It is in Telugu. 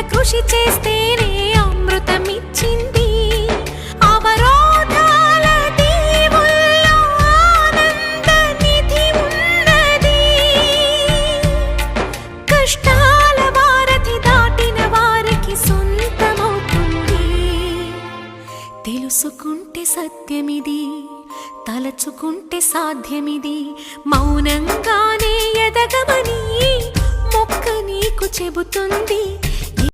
కృషి చేస్తేనే అమృతమిచ్చింది. అవరోధాల దీవుల్లో ఆనంద నిధి ఉన్నది. కష్టాల వారధి దాటిన వారికి సొంతమవుతుంది. తెలుసుకుంటే సత్యమిది, తలచుకుంటే సాధ్యమిది. మౌనంగానే ఎదగమని మొక్క నీకు చెబుతుంది.